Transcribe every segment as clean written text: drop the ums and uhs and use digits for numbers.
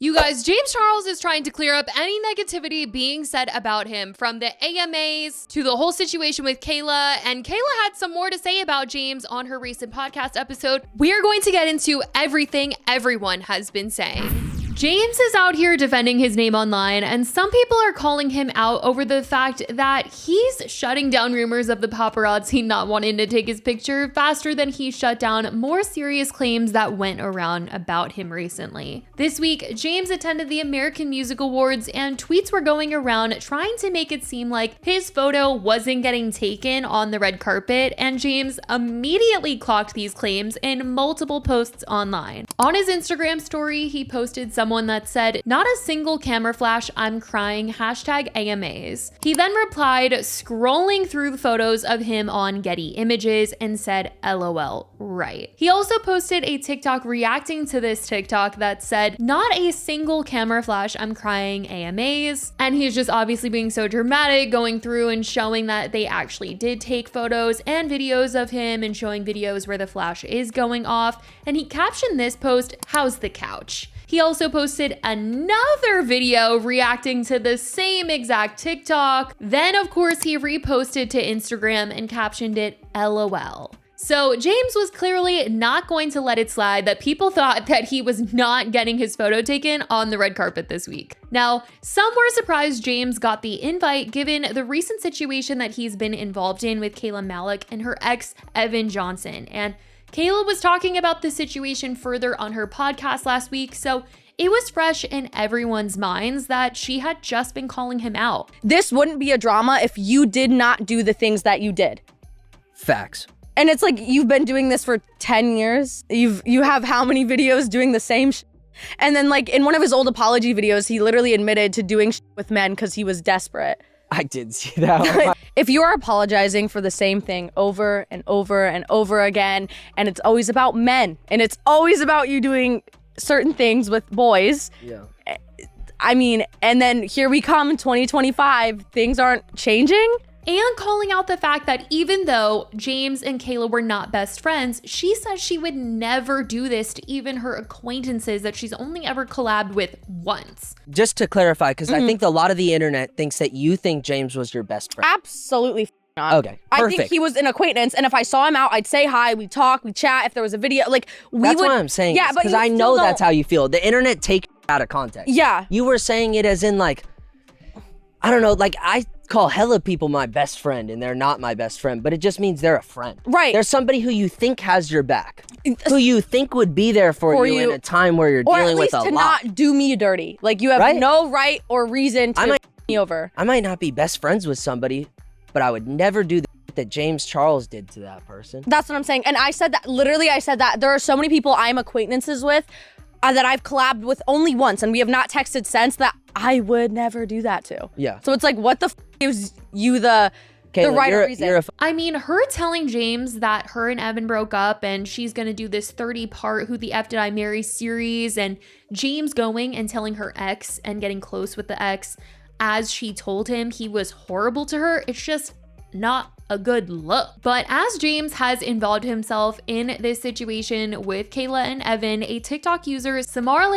You guys, James Charles is trying to clear up any negativity being said about him, from the AMAs to the whole situation with Cayla. And Cayla had some more to say about James on her recent podcast episode. We're going to get into everything everyone has been saying. James is out here defending his name online, and some people are calling him out over the fact that he's shutting down rumors of the paparazzi not wanting to take his picture faster than he shut down more serious claims that went around about him recently. This week, James attended the American Music Awards, and tweets were going around trying to make it seem like his photo wasn't getting taken on the red carpet, and James immediately clocked these claims in multiple posts online. On his Instagram story, he posted someone that said, "Not a single camera flash, I'm crying, #AMAs. He then replied, scrolling through the photos of him on Getty Images, and said, LOL, right. He also posted a TikTok reacting to this TikTok that said, "Not a single camera flash, I'm crying, AMAs. And he's just obviously being so dramatic, going through and showing that they actually did take photos and videos of him, and showing videos where the flash is going off. And he captioned this post, "How's the couch?" He also posted another video reacting to the same exact TikTok. Then, of course, he reposted to Instagram and captioned it, LOL. So James was clearly not going to let it slide that people thought that he was not getting his photo taken on the red carpet this week. Now, some were surprised James got the invite given the recent situation that he's been involved in with Cayla Malik and her ex, Evan Johnson. And Cayla was talking about the situation further on her podcast last week, so it was fresh in everyone's minds that she had just been calling him out. This wouldn't be a drama if you did not do the things that you did. Facts. And it's like, you've been doing this for 10 years. You have how many videos doing the same shit? And then like in one of his old apology videos, he literally admitted to doing shit with men because he was desperate. I did see that. If you are apologizing for the same thing over and over and over again, and it's always about men, and it's always about you doing certain things with boys. Yeah. I mean, and then here we come in 2025, things aren't changing. And calling out the fact that even though James and Cayla were not best friends, she says she would never do this to even her acquaintances that she's only ever collabed with once. Just to clarify, because I think a lot of the internet thinks that you think James was your best friend. Absolutely not. Okay, perfect. I think he was an acquaintance, and if I saw him out, I'd say hi, we'd talk, we'd chat. If there was a video, like That's what I'm saying. Yeah, but because I know that's how you feel. The internet takes out of context. Yeah. You were saying it as in like, I don't know, like I call hella people my best friend and they're not my best friend, but it just means they're a friend. Right. There's somebody who you think has your back, who you think would be there for you in a time where you're dealing with a lot. Or at least to not do me dirty. Like you have no right or reason to f me over. I might not be best friends with somebody, but I would never do that James Charles did to that person. That's what I'm saying. And I said that, literally I said that there are so many people I'm acquaintances with that I've collabed with only once, and we have not texted since, that I would never do that to. Yeah. So it's like, what the f gives you the right reason? I mean, her telling James that her and Evan broke up and she's gonna do this 30-part Who the F Did I Marry series, and James going and telling her ex and getting close with the ex as she told him he was horrible to her, it's just not a good look. But as James has involved himself in this situation with Cayla and Evan, a TikTok user, Samar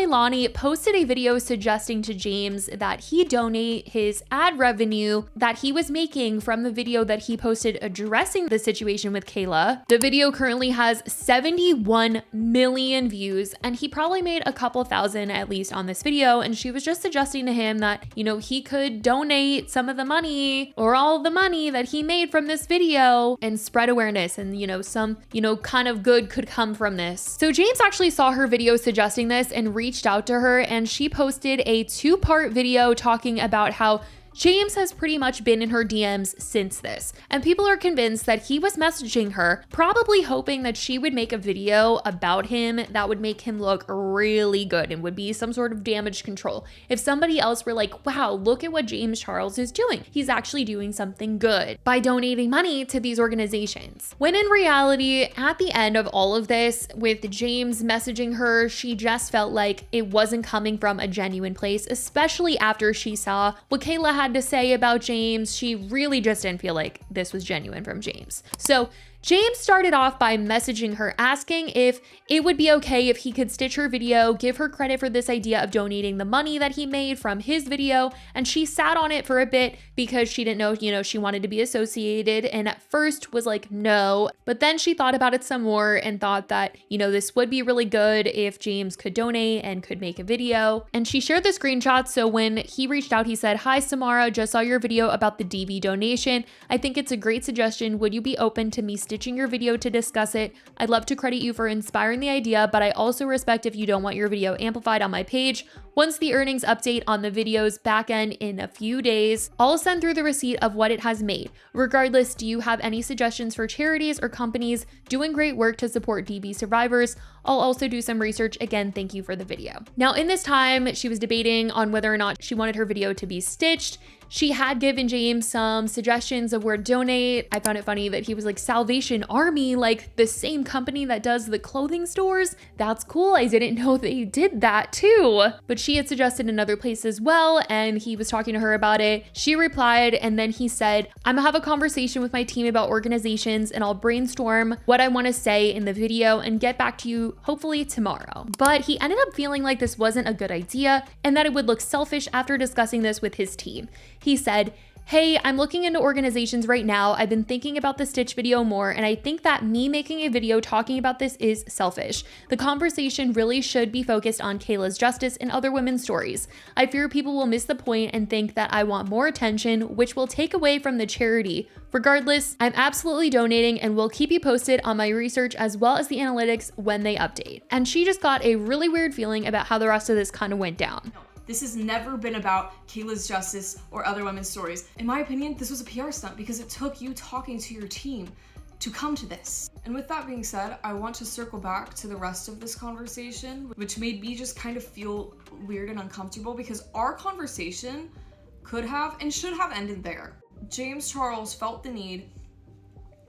posted a video suggesting to James that he donate his ad revenue that he was making from the video that he posted addressing the situation with Cayla. The video currently has 71 million views, and he probably made a couple thousand at least on this video, and she was just suggesting to him that, you know, he could donate some of the money or all of the money that he made from this video and spread awareness, and some kind of good could come from this. So James actually saw her video suggesting this and reached out to her, and she posted a 2-part video talking about how James has pretty much been in her DMs since this, and people are convinced that he was messaging her, probably hoping that she would make a video about him that would make him look really good and would be some sort of damage control. If somebody else were like, wow, look at what James Charles is doing. He's actually doing something good by donating money to these organizations. When in reality, at the end of all of this, with James messaging her, she just felt like it wasn't coming from a genuine place, especially after she saw what Cayla had to say about James. She really just didn't feel like this was genuine from James. So James started off by messaging her asking if it would be okay if he could stitch her video, give her credit for this idea of donating the money that he made from his video, and she sat on it for a bit because she didn't know, she wanted to be associated, and at first was like, no, but then she thought about it some more and thought that, this would be really good if James could donate and could make a video, and she shared the screenshot. So when he reached out, he said, "Hi Samara, just saw your video about the DV donation. I think it's a great suggestion. Would you be open to me stitching your video to discuss it? I'd love to credit you for inspiring the idea, but I also respect if you don't want your video amplified on my page. Once the earnings update on the video's backend in a few days, I'll send through the receipt of what it has made. Regardless, do you have any suggestions for charities or companies doing great work to support DV survivors? I'll also do some research. Again, thank you for the video." Now, in this time, she was debating on whether or not she wanted her video to be stitched. She had given James some suggestions of where to donate. I found it funny that he was like, Salvation Army, like the same company that does the clothing stores. That's cool. I didn't know they did that too. But she had suggested another place as well, and he was talking to her about it. She replied, and then he said, "I'm gonna have a conversation with my team about organizations, and I'll brainstorm what I want to say in the video and get back to you hopefully tomorrow." But he ended up feeling like this wasn't a good idea and that it would look selfish after discussing this with his team. He said, "Hey, I'm looking into organizations right now. I've been thinking about the Stitch video more, and I think that me making a video talking about this is selfish. The conversation really should be focused on Cayla's justice and other women's stories. I fear people will miss the point and think that I want more attention, which will take away from the charity. Regardless, I'm absolutely donating and will keep you posted on my research as well as the analytics when they update." And she just got a really weird feeling about how the rest of this kind of went down. This has never been about Cayla's justice or other women's stories. In my opinion, this was a PR stunt because it took you talking to your team to come to this. And with that being said, I want to circle back to the rest of this conversation, which made me just kind of feel weird and uncomfortable because our conversation could have and should have ended there. James Charles felt the need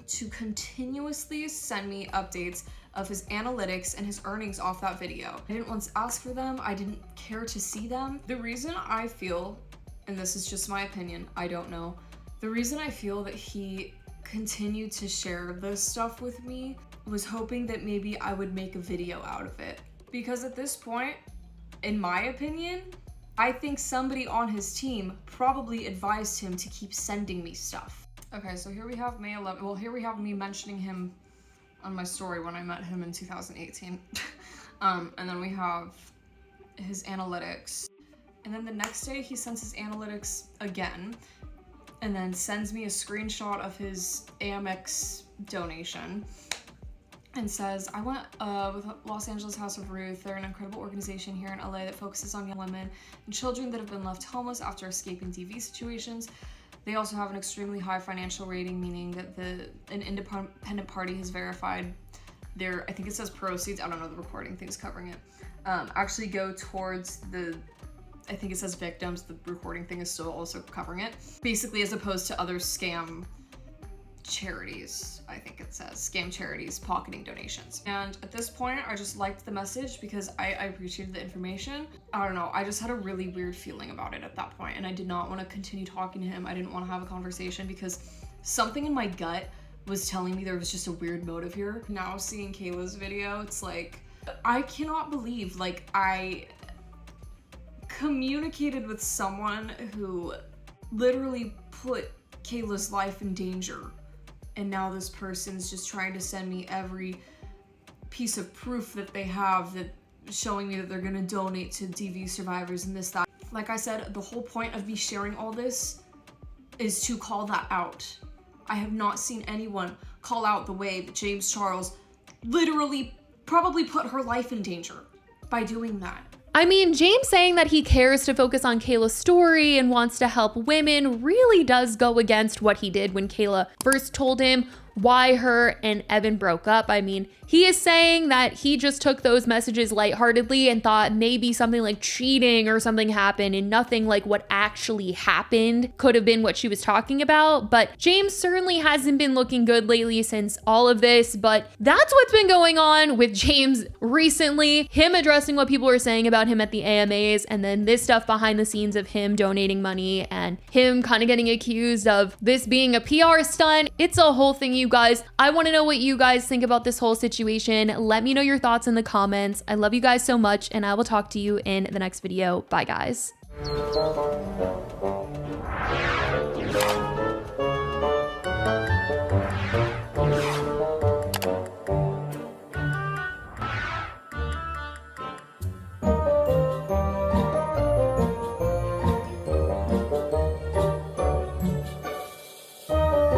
to continuously send me updates of his analytics and his earnings off that video. I didn't once ask for them. I didn't care to see them. The reason I feel, and this is just my opinion, I don't know, the reason I feel that he continued to share this stuff with me was hoping that maybe I would make a video out of it. Because at this point, in my opinion, I think somebody on his team probably advised him to keep sending me stuff. Okay, so here we have May 11th. Well, here we have me mentioning him on my story when I met him in 2018. And then we have his analytics. And then the next day he sends his analytics again and then sends me a screenshot of his Amex donation and says, "I went with Los Angeles House of Ruth. They're an incredible organization here in LA that focuses on young women and children that have been left homeless after escaping DV situations. They also have an extremely high financial rating, meaning that an independent party has verified their," I think it says proceeds, I don't know, the recording thing's covering it, actually go towards I think it says victims, the recording thing is still also covering it. Basically, as opposed to other scam charities, I think it says, scam charities pocketing donations. And at this point, I just liked the message because I appreciated the information. I don't know, I just had a really weird feeling about it at that point, and I did not want to continue talking to him. I didn't want to have a conversation because something in my gut was telling me there was just a weird motive here. Now seeing Cayla's video, it's like, I cannot believe, like, I communicated with someone who literally put Cayla's life in danger, and now this person's just trying to send me every piece of proof that they have, that showing me that they're gonna donate to DV survivors and this, that. Like I said, the whole point of me sharing all this is to call that out. I have not seen anyone call out the way that James Charles literally probably put her life in danger by doing that. I mean, James saying that he cares to focus on Cayla's story and wants to help women really does go against what he did when Cayla first told him why her and Evan broke up. I mean, he is saying that he just took those messages lightheartedly and thought maybe something like cheating or something happened, and nothing like what actually happened could have been what she was talking about. But James certainly hasn't been looking good lately since all of this, but that's what's been going on with James recently. Him addressing what people were saying about him at the AMAs, and then this stuff behind the scenes of him donating money and him kind of getting accused of this being a PR stunt. It's a whole thing, you you guys. I want to know what you guys think about this whole situation. Let me know your thoughts in the comments. I love you guys so much, and I will talk to you in the next video. Bye, guys.